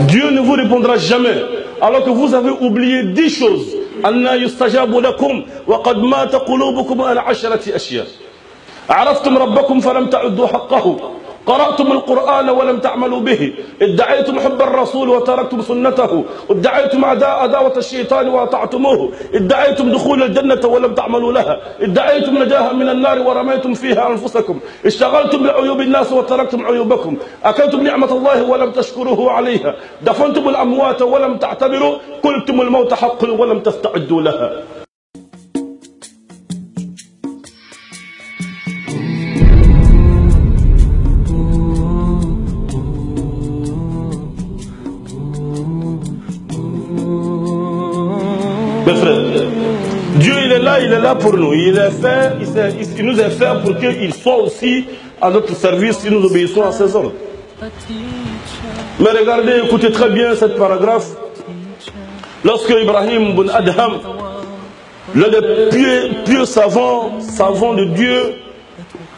Dieu ne vous répondra jamais, alors que vous avez oublié 10 choses. أَنَّا يُسْتَجَابُ لَكُمْ وَقَدْ مَاتَ قُلُوبُكُمْ عَنْ 10 أشياء. عرفتم ربكم فلم تعدوا حقه، قرأتم القرآن ولم تعملوا به، ادعيتم حب الرسول وتركتم سنته، ادعيتم عداوة الشيطان وأطعتموه، ادعيتم دخول الجنة ولم تعملوا لها، ادعيتم نجاها من النار ورميتم فيها أنفسكم، اشتغلتم بعيوب الناس وتركتم عيوبكم، أكلتم نعمة الله ولم تشكروه عليها، دفنتم الأموات ولم تعتبروا، قلتم الموت حق ولم تستعدوا لها. Mes frères, Dieu il est là pour nous. Il nous est fait pour qu'il soit aussi à notre service si nous obéissons à ses ordres. Mais regardez, écoutez très bien cette paragraphe. Lorsque Ibrahim ibn Adham, l'un des pieux savants de Dieu,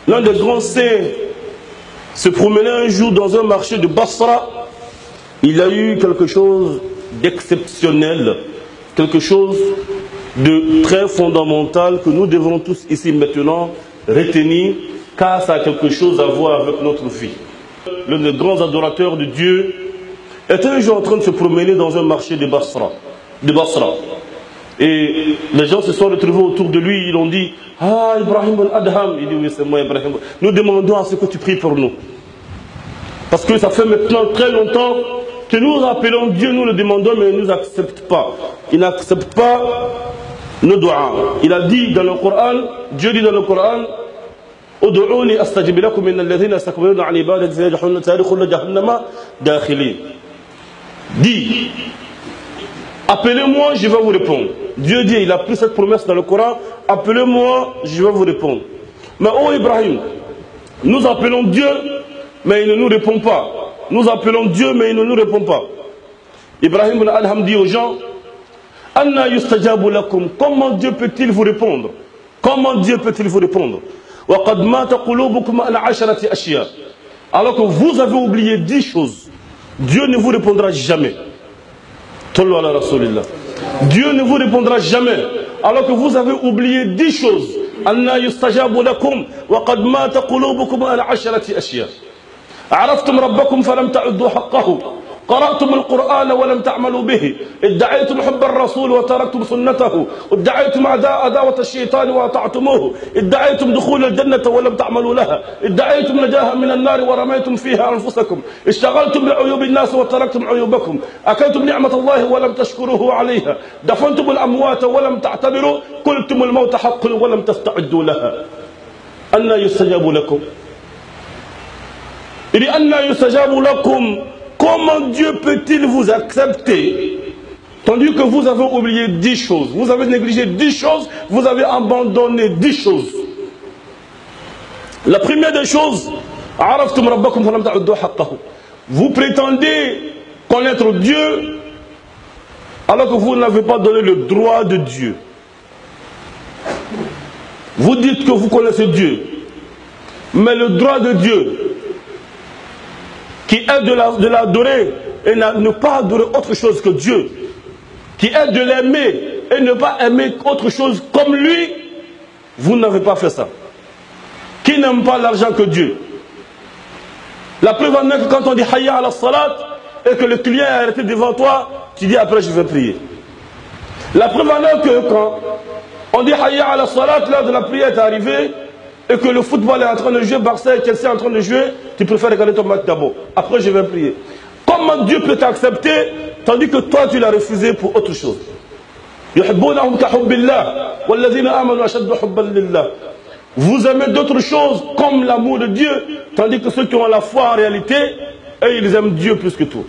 l'un des grands saints, se promenait un jour dans un marché de Basra, il a eu quelque chose d'exceptionnel. Quelque chose de très fondamental que nous devons tous ici maintenant retenir, car ça a quelque chose à voir avec notre vie. L'un des grands adorateurs de Dieu était un jour en train de se promener dans un marché de Basra. Et les gens se sont retrouvés autour de lui, ils ont dit « Ah, Ibrahim ibn Adham !» Il dit « Oui, c'est moi Ibrahim. Nous demandons à ce que tu pries pour nous. » Parce que ça fait maintenant très longtemps que nous appelons Dieu, nous le demandons, mais il ne nous accepte pas. Il n'accepte pas nos doigts. Il a dit dans le Coran, Dieu dit dans le Coran, Udu'uni astajib lakum min alladhina yastakbiruna an ibadati sayadkhuluna jahannama dakhilin. Dit, appelez-moi, je vais vous répondre. Dieu dit, il a pris cette promesse dans le Coran, appelez-moi, je vais vous répondre. Mais oh Ibrahim, nous appelons Dieu, mais il ne nous répond pas. Nous appelons Dieu, mais il ne nous répond pas. Ibrahim ibn Adham dit aux gens, Anna yustajabu lakum. Comment Dieu peut-il vous répondre? Comment Dieu peut-il vous répondre? Wa qad mata qulubukum an 10 ashya. Alors que vous avez oublié 10 choses. Dieu ne vous répondra jamais. Tollu ala rasulillah. Dieu ne vous répondra jamais. Alors que vous avez oublié 10 choses. Anna yustajabu lakum wa qad mata qulubukum an 10 ashya. عرفتم ربكم فلم تعدوا حقه قرأتم القرآن ولم تعملوا به ادعيتم حب الرسول وتركتم سنته ادعيتم عداوة الشيطان وأطعتموه ادعيتم دخول الجنة ولم تعملوا لها ادعيتم نجاها من النار ورميتم فيها أنفسكم اشتغلتم بعيوب الناس وتركتم عيوبكم أكلتم نعمة الله ولم تشكروه عليها دفنتم الأموات ولم تعتبروا قلتم الموت حق ولم تستعدوا لها أنى يستجاب لكم. Il dit Anna yustajabu lakum. Comment Dieu peut-il vous accepter tandis que vous avez oublié 10 choses, vous avez négligé 10 choses, vous avez abandonné 10 choses. La première des choses, araftum rabbakum falam ta'uddu haqqahu. Vous prétendez connaître Dieu alors que vous n'avez pas donné le droit de Dieu. Vous dites que vous connaissez Dieu, mais le droit de Dieu qui est de l'adorer et ne pas adorer autre chose que Dieu, qui est de l'aimer et ne pas aimer autre chose comme lui, vous n'avez pas fait ça. Qui n'aime pas l'argent que Dieu? La preuve en est que quand on dit Hayya ala salat et que le client est arrêté devant toi, tu dis après je vais prier. La preuve en est que quand on dit Hayya ala salat, l'heure de la prière est arrivée, et que le football est en train de jouer, Barça et Chelsea est en train de jouer, tu préfères regarder ton match d'abord. Après, je vais prier. Comment Dieu peut t'accepter tandis que toi, tu l'as refusé pour autre chose? Vous aimez d'autres choses comme l'amour de Dieu, tandis que ceux qui ont la foi en réalité, eux, ils aiment Dieu plus que tout.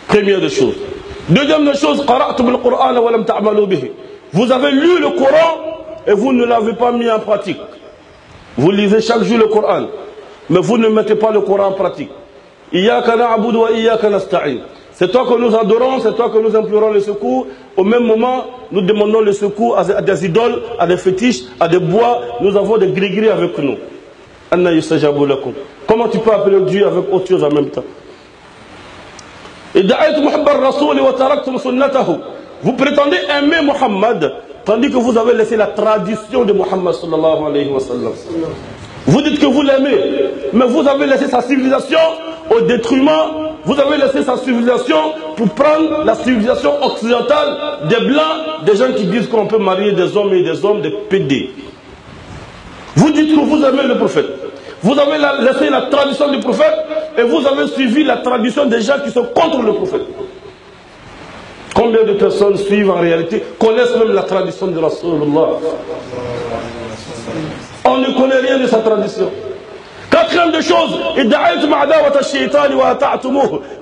Première des choses. Deuxième des choses, vous avez lu le Coran et vous ne l'avez pas mis en pratique. Vous lisez chaque jour le Coran, mais vous ne mettez pas le Coran en pratique. Iyyaka na'budu wa iyyaka nasta'in. C'est toi que nous adorons, c'est toi que nous implorons le secours. Au même moment, nous demandons le secours à des idoles, à des fétiches, à des bois. Nous avons des gris-gris avec nous. Anna yustajabu lakum. Comment tu peux appeler Dieu avec autre chose en même temps? Vous prétendez aimer Muhammad, tandis que vous avez laissé la tradition de Muhammad sallallahu alayhi wa sallam. Vous dites que vous l'aimez, mais vous avez laissé sa civilisation au détriment. Vous avez laissé sa civilisation pour prendre la civilisation occidentale des blancs, des gens qui disent qu'on peut marier des hommes et des hommes, des PD. Vous dites que vous aimez le prophète. Vous avez laissé la tradition du prophète et vous avez suivi la tradition des gens qui sont contre le prophète. Combien de personnes suivent en réalité, connaissent même la tradition de Rasulullah? On ne connaît rien de sa tradition. Quatrième de choses,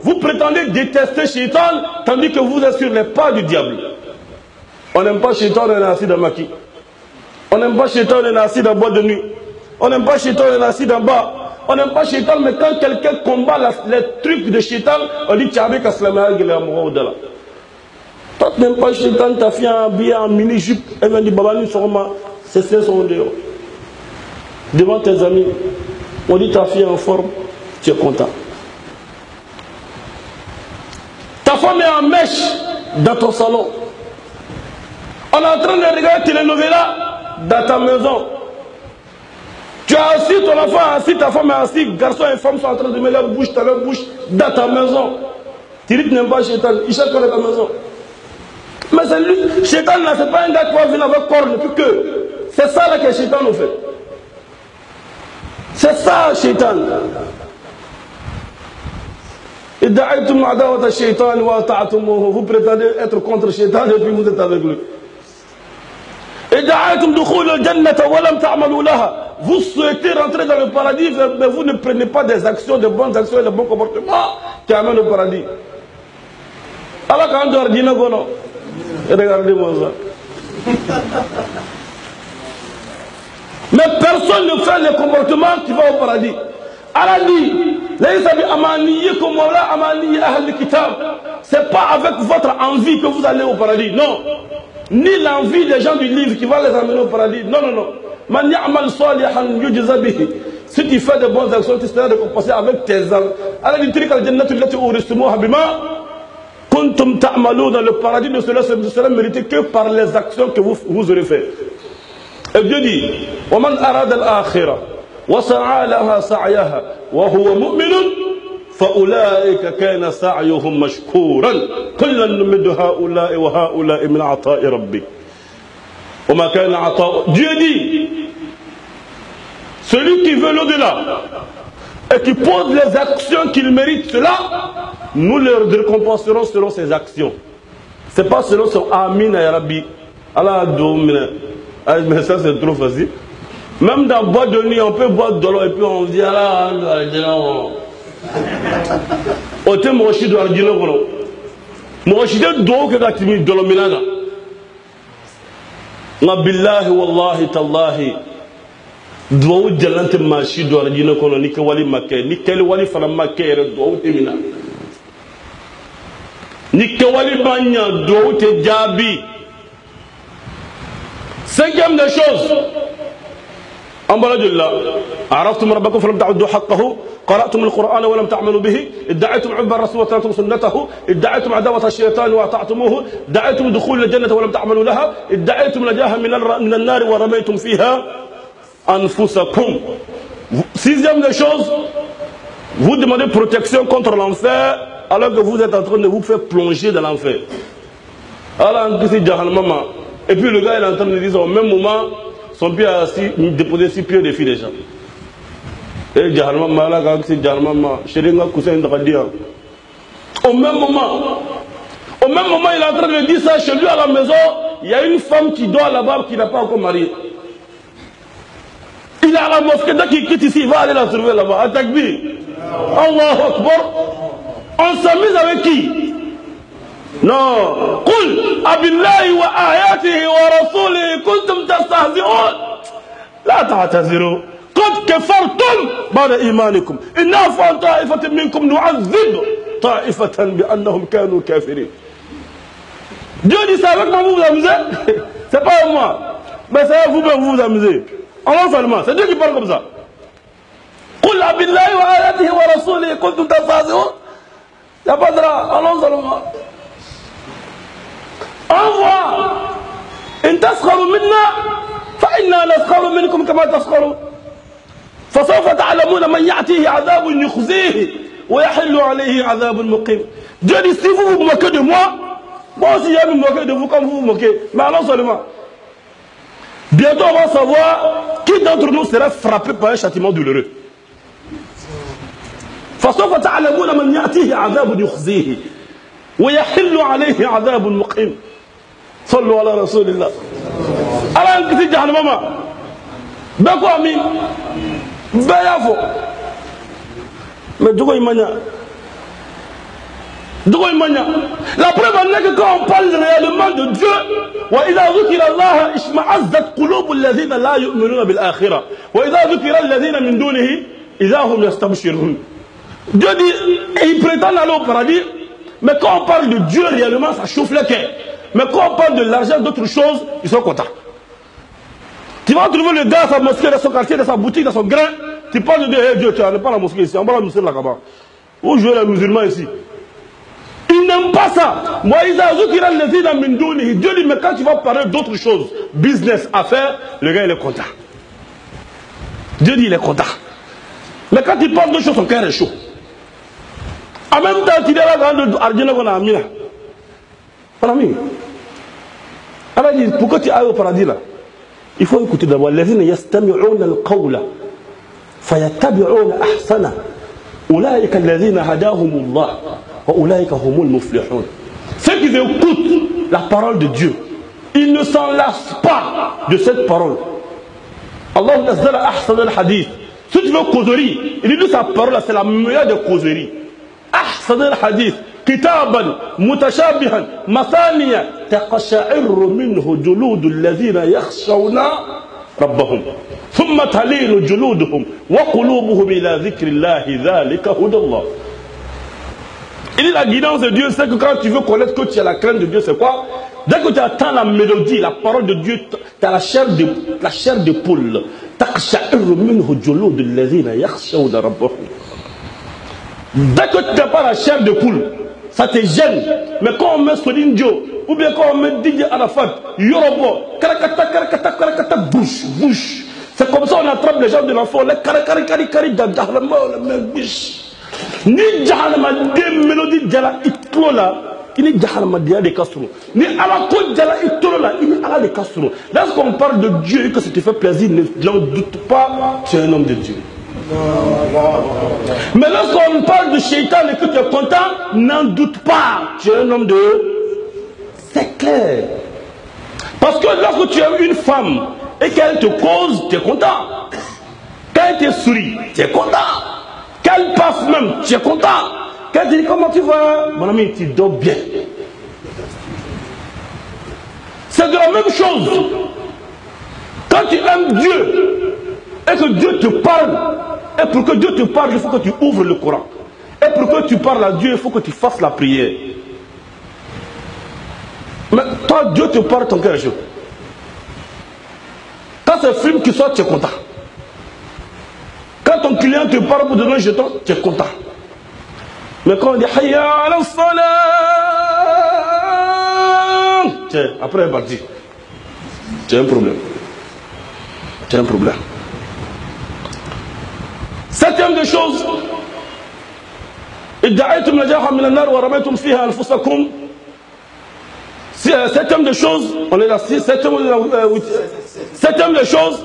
vous prétendez détester Shaitan tandis que vous êtes sur les pas du diable. On n'aime pas Shaitan, on est assis dans Maki. On n'aime pas Shaitan, on est assis dans boîte de nuit. On n'aime pas Shaitan, on est assis d'en bas. On n'aime pas Shaitan, mais quand quelqu'un combat les trucs de Shaitan, on dit Tchabé Kaslamah Gilamoura Oudala. Toi, tu n'aimes pas Shaitan, ta fille habillée en mini-jupe, elle vient dire Babani Soroma, c'est son dehors. Devant tes amis, on dit ta fille est en forme, tu es content. Ta femme est en mèche dans ton salon. On est en train de regarder télénovela dans ta maison. Tu as assis, ton enfant est assis, ta femme est assise, garçon et femme sont en train de mettre leur bouche dans ta maison. Tu dis que tu n'aimes pas Shaitan, il cherche dans ta maison. Mais c'est lui, Shaitan, c'est pas un gars qui va venir avec corps depuis que. C'est ça là que Shaitan nous fait. C'est ça, Shaitan. Vous prétendez être contre Shaitan et puis vous êtes avec lui. Vous souhaitez rentrer dans le paradis, mais vous ne prenez pas des actions, de bonnes actions et de bons comportements qui amènent au paradis. Alors quand on doit dire non, regardez-moi ça. Mais personne ne fait le comportement qui va au paradis. Allah dit, c'est pas avec votre envie que vous allez au paradis, non. Ni l'envie des gens du livre qui va les amener au paradis, non, non, non. Si tu fais de bonnes actions, tu seras récompensé avec tes âmes. Allah dit, dans le paradis ne sera mérité que par les actions que vous aurez faites. Et Dieu dit, وَمَنْ أَرَادَ الْآخِرَةَ وَسَعَى لَهَا سَعْيَهَا وَهُوَ مُؤْمِنٌ فَأُولَٰئِكَ كَانَ سَعْيُهُمْ مَشْكُورًا كُلًّا نُمِدُّ هَؤُلَاءِ وَهَؤُلَاءِ مِنْ عَطَاءِ رَبِّكَ وَمَا كَانَ عَطَاءُ. Dieu dit, celui qui veut l'au-delà et qui pose les actions qu'il mérite cela, nous le récompenserons selon ses actions. Ce n'est pas selon son Amin ya Rabbi. Allah domine. Mais ça c'est trop facile. Même dans boîte de nuit, on peut boire de l'eau et puis on dit Allah, on te mochi de l'argile. Mochi de d'eau que tu mis de l'eau minana. Ma billahi wallahi tallahi. Doua jalante machi de l'argile kono ni kawali makke ni kele wali fala makke re doua temina. Ni kawali banya doua te jabi. Cinquième des choses, عرفتم ربكم فلم تعدوا حقه قرأتم القرآن ولم تعملوا به ادعيتم عب الرسول وتركتم سنته ادعيتم عداوة الشيطان وأطعتموه ادعيتم دخول الجنة ولم تعملوا لها ادعيتم نجاة من النار ورميتم فيها أنفسكم. Sixième des choses, vous demandez protection contre l'enfer alors que vous êtes en train de vous faire plonger dans l'enfer. Alors, et puis le gars il est en train de dire au même moment, son pied a déposé 6 pieds de filles déjà. Et Jahalmama, là, quand c'est Jahalmama, Chéringa Koussin Dradia. Au même moment, il est en train de dire ça chez lui à la maison, il y a une femme qui dort là-bas qui n'a pas encore marié. Il est à la mosquée, dès qu'il quitte ici, il va aller la trouver là-bas. À Takbir. Allahu Akbar. On s'amuse avec qui? Non. Qul abillahi wa ayatihi wa rasulihi kuntum tastahzi'un. La ta'taziru. Qad kafartum ba'da imanikum. In na'fu an ta'ifatin minkum nu'adhib ta'ifatan bi'annahum kanu kafirin. Dieu dit ça avec moi, vous vous amusez? C'est pas moi. Mais c'est vous-même, vous vous amusez. Alors seulement, c'est Dieu qui parle comme ça. Qul abillahi wa ayatihi wa rasulihi kuntum tastahzi'un. n'y a pas de drap, allons seulement. Envoie. إن تسخروا منا فإنا نسخر منكم كما تسخرون فسوف تعلمون من يأتيه عذاب يخزيه ويحل عليه عذاب مقيم. Dieu dit si vous vous moquez de moi, moi aussi je vais me moquer de vous comme vous vous moquez. Mais allons seulement. Bientôt on va savoir qui d'entre nous sera frappé par un châtiment douloureux. فسوف تعلمون من يأتيه عذاب يخزيه ويحل عليه عذاب مقيم. صلوا على رسول الله. Alors on dit jahannam mama. Bako ami. Bayafo. Mais dogo imanya. Dogo imanya. La preuve en est que quand on parle réellement de Dieu, wa idha dhukira Allah ishma'azzat qulubu alladhina la yu'minuna bil akhirah. Wa idha dhukira alladhina min dunihi idha hum yastabshirun. Dieu dit, et il prétend aller au paradis, mais quand on parle de Dieu réellement, ça chauffe le cœur. Mais quand on parle de l'argent, d'autres choses, ils sont contents. Tu vas trouver le gars à sa mosquée, dans son quartier, dans sa boutique, dans son grain. Tu parles de Dieu, hey, Dieu, tu n'as pas la mosquée ici, on va la mosquée là-bas. Où jouer les musulmans ici? Ils n'aiment pas ça. Dieu dit, mais quand tu vas parler d'autres choses, business, affaires, le gars il est content. Dieu dit, il est content. Mais quand il parle de choses, son cœur est chaud. En même temps, tu dis là, l'argent qu'on a mis là. Mon ami, alors dit, pourquoi tu ailles au paradis là? Il faut écouter d'abord. الذين يستمعون القول فيتبعون أحسنه أولئك الذين هداهم الله وأولئك هم المفلحون. Ceux qui écoutent la parole de Dieu, ils ne s'en lassent pas de cette parole. Allah نزل أحسن الحديث. Si tu veux causerie, il dit sa parole c'est la meilleure des causeries. أحسن الحديث كتابا متشابها مثانية تقشعر منه جلود الذين يخشون ربهم ثم تلين جلودهم وقلوبهم إلى ذكر الله ذلك هدى الله. Il dit la guidance de Dieu, c'est que quand tu veux connaître que tu as la crainte de Dieu, c'est quoi? Dès que tu attends la mélodie, la parole de Dieu, tu as la chair de poule. تقشعر منه جلود الذين يخشون ربهم. Dès que tu n'as pas la chair de poule, ça te gêne. Mais quand on met Soline Dio, ou bien quand on met Didier Arafat, Yorobo, karakata, bouche, bouche. C'est comme ça on attrape les gens de l'enfant, les karakari, dahama, la bouche. Ni Jahannama, des mélodies de la itlola, il n'y a Jahannama de Castro. Ni Alako de la itlola, il n'y a de Castro. Lorsqu'on parle de Dieu et que ça te fait plaisir, n'en doute pas, tu es un homme de Dieu. Mais lorsqu'on parle de Shaitan et que tu es content, n'en doute pas, tu es un homme de... C'est clair. Parce que lorsque tu es une femme et qu'elle te cause, tu es content. Quand elle te sourit, tu es content. Quand elle passe même, tu es content. Quand elle te dit comment tu vas, mon ami, tu dors bien. C'est de la même chose. Quand tu aimes Dieu et que Dieu te parle, et pour que Dieu te parle, il faut que tu ouvres le Coran. Et pour que tu parles à Dieu, il faut que tu fasses la prière. Mais toi, Dieu te parle, ton cœur est chaud. Quand c'est un film qui sort, tu es content. Quand ton client te parle pour donner un jeton, tu es content. Mais quand on dit Hayya ala salam, tiens, après elle est partie. Tu as un problème. Tu as un problème. Septième des choses, septième des choses, on est là, septième des choses,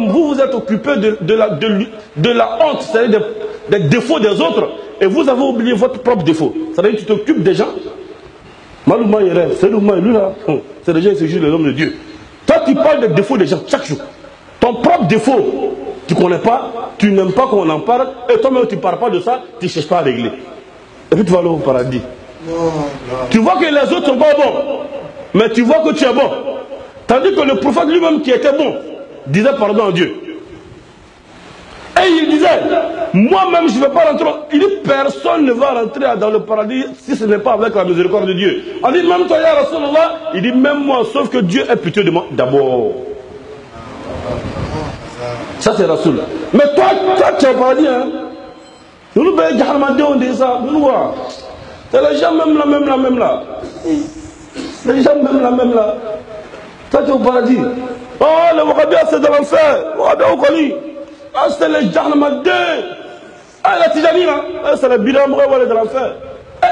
vous vous êtes occupé de la honte, c'est-à-dire des défauts des autres, et vous avez oublié votre propre défaut. C'est-à-dire que tu t'occupes des gens. C'est déjà ce jour l'homme de Dieu. Toi, tu parles des défauts des gens chaque jour. Ton propre défaut, tu ne connais pas, tu n'aimes pas qu'on en parle, et toi-même tu ne parles pas de ça, tu ne cherches pas à régler. Et puis tu vas aller au paradis. Tu vois que les autres sont pas bons, mais tu vois que tu es bon. Tandis que le prophète lui-même qui était bon, disait pardon à Dieu. Et il disait, moi-même je ne vais pas rentrer. Il dit, personne ne va rentrer dans le paradis si ce n'est pas avec la miséricorde de Dieu. On dit, même toi, ya Rasulallah, il dit, même moi, sauf que Dieu est pitié de moi d'abord. Ça c'est Rasoul. Mais toi tu es au paradis, hein? Nous nous payons on dit ça. Nous voir. C'est les gens même là. Les gens même là. Ça tu es au paradis. Oh, le Wahhabia c'est de l'enfer. Wahhabia au Kali. Ah, c'est les Jahannam. Ah, la Tijani là. C'est le bilan de l'enfer.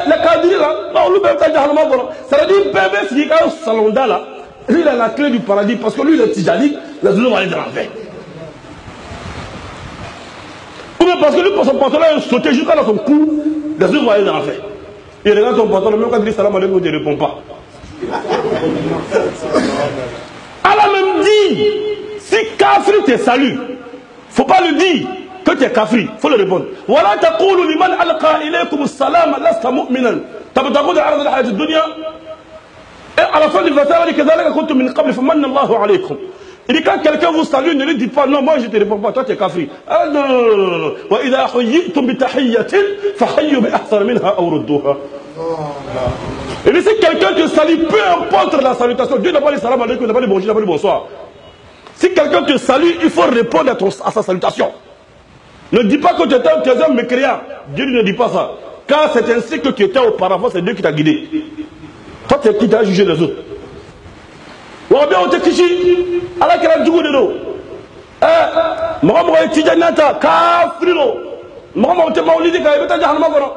Le Kadiri là. Non, lui même c'est Jahannam. Ça veut dire bébé qui est au salon là. Lui il a la clé du paradis parce que lui le Tijani, les autres vont aller de l'enfer. Ou bien parce que lui, pour son pantalon, il sautait jusqu'à dans son cou, les autres vont aller dans l'enfer. Il regarde son pantalon, même quand il dit salam alaikum, il ne répond pas. Allah même dit, si Kafri te salue, il ne faut pas lui dire que tu es Kafri, il faut le répondre. Voilà taqulu liman alqa ilaykum salam lasta mu'minan. Tabtaqud arad al-hayat ad-dunya. Et à la fin du verset, il dit kadhalika kuntum min qabl famanna Allahu alaykum. Il dit quand quelqu'un vous salue, ne lui dit pas non, moi je ne te réponds pas, toi tu es Kafri. Ah non, non. Wa idha huyyitum bi tahiyyatin fahayyu bi ahsana minha aw rudduha. Et si quelqu'un te salue, peu importe la salutation, Dieu n'a pas dit salam alaikum, il n'a pas dit bonjour, il n'a pas dit bonsoir. Si quelqu'un te salue, il faut répondre à sa salutation. Ne dis pas que tu es un mécréant. Dieu ne dit pas ça. Car c'est ainsi que tu étais auparavant, c'est Dieu qui t'a guidé. Toi, tu es qui t'a jugé les autres. Wabia on te kishi, ala kira jugu de do. Mama est tijanata, kafri lo. Mama te maulidi ka ibeta jahannama kono.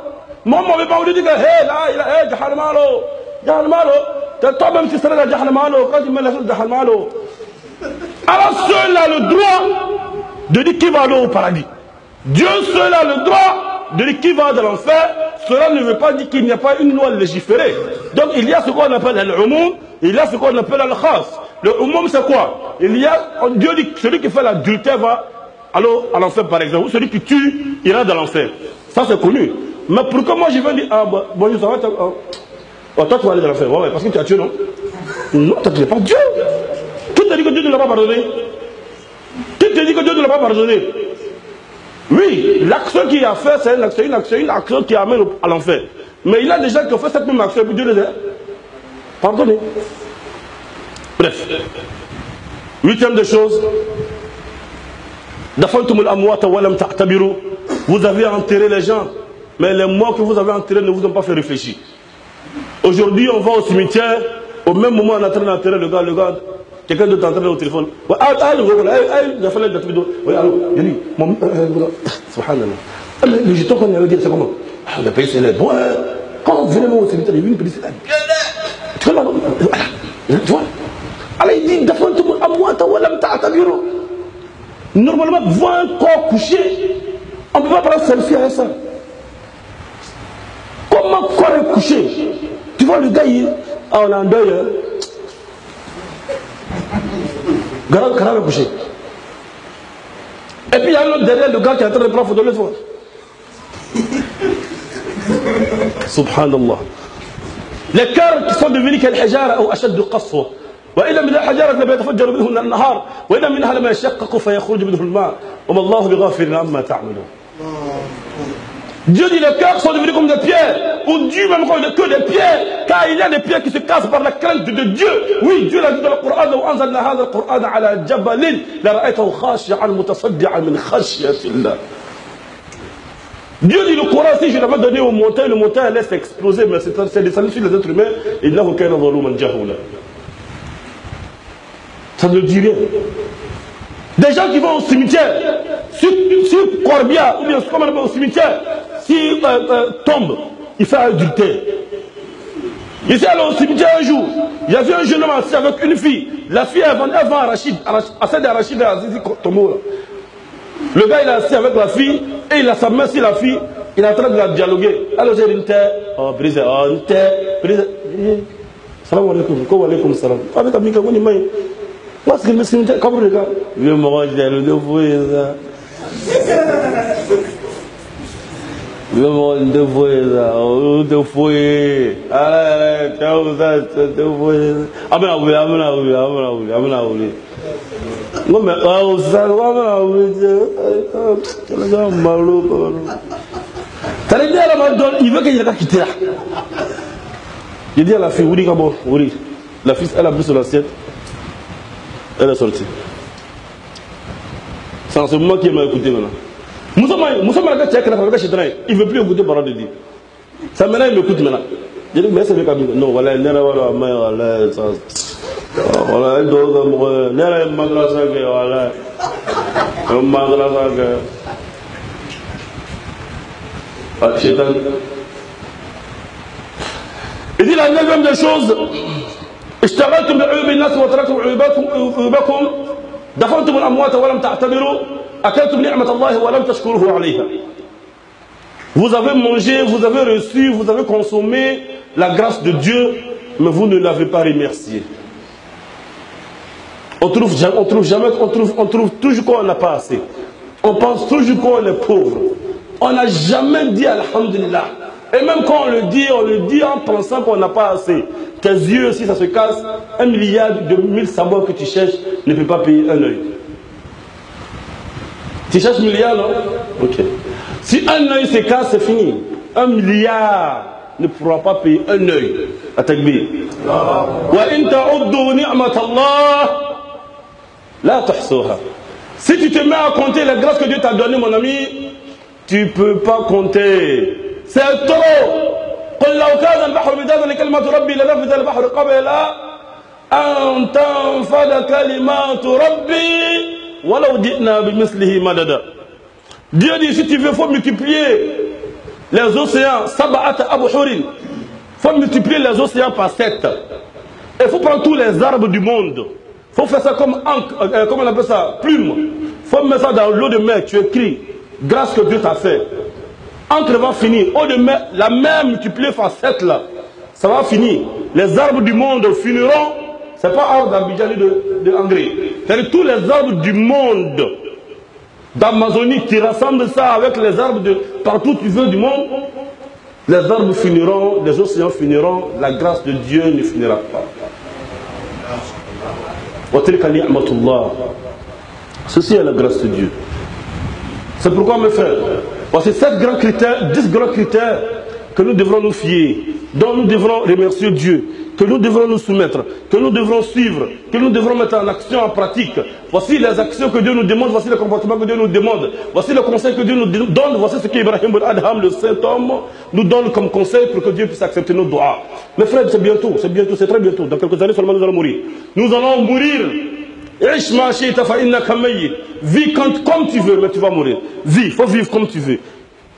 Mama be maulidi ka hey la jahannama lo. Jahannama lo. Toi-même tu serais dans jahannama lo quand tu mets la chose jahannama lo. Alors seul a le droit de dire qui va aller au paradis. Dieu seul a le droit de dire qui va dans l'enfer. Cela ne veut pas dire qu'il n'y a pas une loi légiférée. Donc il y a ce qu'on appelle al-umum, il y a ce qu'on appelle al-khas. Le umum c'est quoi? Il y a, Dieu dit que celui qui fait l'adultère va aller à l'enfer par exemple, ou celui qui tue ira dans l'enfer. Ça c'est connu. Mais pourquoi moi je vais dire, ah bonjour, ça va, toi tu vas aller dans l'enfer, ouais, parce que tu as tué, non? Non, tu n'es pas Dieu. Qui te dit que Dieu ne l'a pas pardonné? Qui te dit que Dieu ne l'a pas pardonné? Oui, l'action qu'il a fait, c'est une action qui amène à l'enfer. Mais il y a des gens qui ont fait cette même action et puis Dieu les a pardonnés. Bref. Huitième des choses. Vous avez enterré les gens, mais les morts que vous avez enterrés ne vous ont pas fait réfléchir. Aujourd'hui, on va au cimetière, au même moment, on est en train d'enterrer le gars. Quelqu'un d'autre est en train de au téléphone. Il a fallu la vidéo. Oui, allô, j'ai dit, subhanallah. Le jeton qu'on avait dit, c'est comment? On a payé ses lettres. Bon, quand vous venez au cimetière, il y a une petite lettre. Tu vois, voilà. Tu vois? Alors il dit, normalement, voir un corps couché, on ne peut pas prendre selfie avec ça. Comment un corps est couché? Tu vois, le gars, on est en deuil. Garab est couché. Et puis il y a l'autre derrière, le gars qui est en train de prendre photo de l'autre fois. Subhanallah. Les cœurs qui sont devenus كالحجارة أو أشد قسوة. وإن من الحجارة لما يتفجر منه النهار وإن منها لما يشقق فيخرج منه الماء وما الله بغافل عما تعملون. Dieu dit les cœurs sont devenus comme des pierres, ou Dieu même que des pierres, car il y a des pierres qui se cassent par la crainte de Dieu. Oui, Dieu l'a dit dans le Coran, لو أنزلنا هذا القرآن على جبل لرأيته خاشعا متصدعا من خشية الله. Dieu dit le Coran, si je l'avais donné aux montagnes, le montagne laisse exploser, mais c'est descendu sur les êtres humains, إنه كان ظلوما جهولا. Ça ne dit rien. Des gens qui vont au cimetière, sur Corbia, ou bien comme on appelle au cimetière, s'il tombe, il fait adultère. Il s'est allé au cimetière un jour, il y avait un jeune homme assis avec une fille. La fille, elle vend arachide, assez d'arachide à Azizi Tomo. Le gars, il est assis avec la fille, et il a sa main sur la fille, il est en train de la dialoguer. Alors j'ai une terre, brisé, une terre, brisé. Salam alaikum, comment alaikum salam. Avec Amika, on y maille. Parce que le cimetière, comme le gars, vieux manger le dévoué, ça. Vieux manger le dévoué, ça. Le dévoué. Allez, ciao, ça, le dévoué. Amena ouli, amena ouli, amena ouli, amena ouli. Non, mais, oh, ça, amena ouli, c'est le gars malou. Ça veut dire, il veut qu'il y ait quelqu'un qui tire. J'ai dit à la fille, oui, comment, oui. La fille, elle a pris sur l'assiette. Elle est sortie. C'est en ce moment qu'il m'a écouté maintenant. Moussa Malaka Tchèque, il ne veut plus écouter parole de Dieu. Ça maintenant, il m'écoute maintenant. Je dis, mais c'est le cas. Non, voilà, il y a voilà, ça. Voilà, il doit mourir. Il y a un madrasa que, voilà. Un madrasa que. Ah, Chétan. Il dit la neuvième des choses. اشتغلتم بعيوب الناس وتركتم عيوبكم دفنتم الأموات ولم تعتبروا أكلتم نعمة الله ولم تشكروه عليها. Vous avez mangé, vous avez reçu, vous avez consommé la grâce de Dieu, mais vous ne l'avez pas remercié. On trouve toujours qu'on n'a pas assez. On pense toujours qu'on est pauvre. On n'a jamais dit Alhamdulillah. Et même quand on le dit en pensant qu'on n'a pas assez. Tes yeux, si ça se casse, 1 milliard de 1000 sabots que tu cherches ne peut pas payer un œil. Tu cherches milliard, non? Ok. Si un œil se casse, c'est fini. 1 milliard ne pourra pas payer un œil. Atakbir. Si tu te mets à compter les grâces que Dieu t'a données, mon ami, tu ne peux pas compter. C'est trop. قل لو كان البحر مدادا لكلمات ربي لنفذ البحر قبل أن تنفذ كلمات ربي ولو جئنا بمثله مددا. Dieu dit, si tu veux, il faut multiplier les océans. Sab'ata abhurin. Il faut multiplier les océans par 7. Il faut prendre tous les arbres du monde. Il faut faire ça comme on appelle ça, plume. Il faut mettre ça dans l'eau de mer. Tu écris, grâce que Dieu t'a fait. Encre va finir. Eau de mer, la mer multipliée par 7 là. Ça va finir. Les arbres du monde finiront. Ce n'est pas arbre d'Abidjan de Hongrie. C'est-à-dire tous les arbres du monde d'Amazonie qui rassemblent ça avec les arbres de partout où tu veux du monde. Les arbres finiront, les océans finiront, la grâce de Dieu ne finira pas. Ceci est la grâce de Dieu. C'est pourquoi mes frères, voici 7 grands critères, 10 grands critères que nous devrons nous fier, dont nous devrons remercier Dieu, que nous devrons nous soumettre, que nous devrons suivre, que nous devrons mettre en action, en pratique. Voici les actions que Dieu nous demande, voici le comportement que Dieu nous demande, voici le conseil que Dieu nous donne, voici ce qu'Ibrahim al-Adham, le saint homme, nous donne comme conseil pour que Dieu puisse accepter nos doigts. Mes frères, c'est bientôt, c'est très bientôt, dans quelques années seulement nous allons mourir. Nous allons mourir. Vis comme tu veux, mais tu vas mourir. Vis, il faut vivre comme tu veux.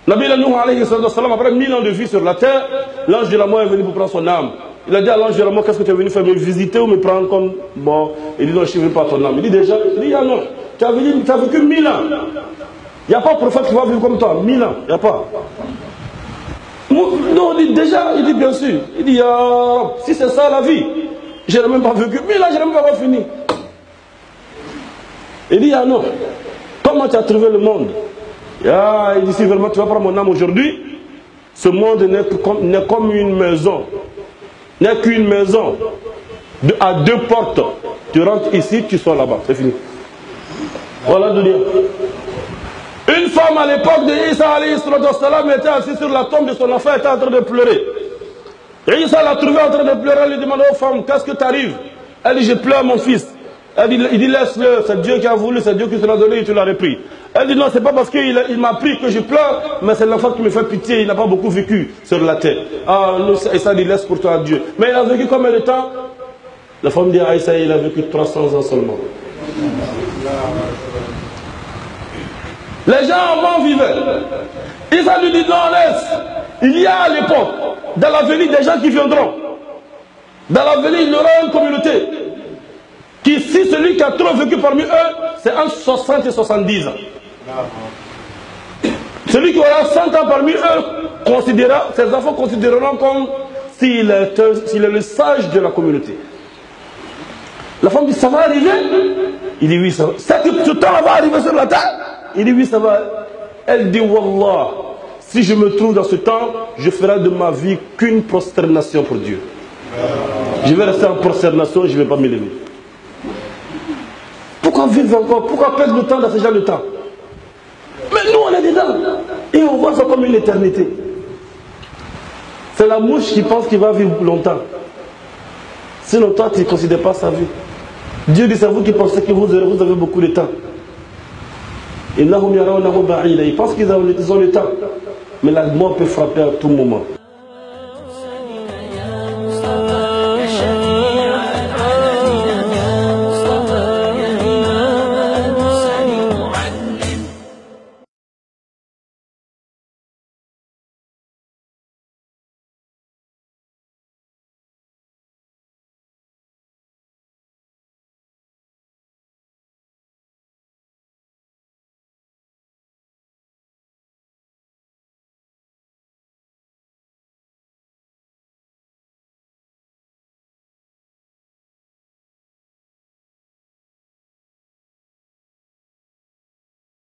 Nabi Nuh alayhi salam, après 1000 ans de vie sur la terre, l'ange de la mort est venu pour prendre son âme. Il a dit à l'ange de la mort, qu'est-ce que tu es venu faire, me visiter ou me prendre comme... Bon, il dit non, je ne veux pas ton âme. Il dit déjà, non, tu as vécu 1000 ans. Il n'y a pas de prophète qui va vivre comme toi, 1000 ans, il n'y a pas. Non, il dit déjà, il dit bien sûr. Il dit, si c'est ça la vie, je n'ai même pas vécu 1000 ans, je n'ai même pas fini. Il dit, non, comment tu as trouvé le monde? Il dit, si vraiment tu vas prendre mon âme aujourd'hui, ce monde n'est comme une maison. N'est qu'une maison à 2 portes. Tu rentres ici, tu sors là-bas. C'est fini. Voilà de dire. Une femme à l'époque de Isa alayhi salam était assise sur la tombe de son enfant, était en train de pleurer. Et Isa l'a trouvé en train de pleurer, elle lui demande, oh femme, qu'est-ce que t'arrive? Elle dit, je pleure mon fils. Il dit, laisse-le, c'est Dieu qui a voulu, c'est Dieu qui te l'a donné et tu l'as repris. Elle dit, non, c'est pas parce qu'il m'a pris que je pleure, mais c'est l'enfant qui me fait pitié, il n'a pas beaucoup vécu sur la terre. Et ça dit, laisse pour toi Dieu. Mais il a vécu combien de temps? La femme dit, Aïssa, il a vécu 300 ans seulement. Les gens avant vivaient. Isa lui dit, non, laisse. Il y a à l'époque, dans l'avenir, des gens qui viendront. Dans l'avenir, il y aura une communauté. Qui, si celui qui a trop vécu parmi eux, c'est entre 60 et 70 ans. Celui qui aura 100 ans parmi eux, ses enfants considéreront comme s'il est le sage de la communauté. La femme dit, ça va arriver? Il dit, oui, ça va. Ce temps va arriver sur la terre? Il dit, oui, ça va. Elle dit, Wallah, si je me trouve dans ce temps, je ferai de ma vie qu'une prosternation pour Dieu. Je vais rester en prosternation, je ne vais pas m'élever. Pourquoi vivre encore? Pourquoi perdre le temps dans ce genre de temps? Mais nous, on est dedans. Et on voit ça comme une éternité. C'est la mouche qui pense qu'il va vivre longtemps. Sinon, toi, tu ne considères pas sa vie. Dieu dit, c'est vous qui pensez que vous avez beaucoup de temps. Ils pensent qu'ils ont le temps. Mais la mort peut frapper à tout moment.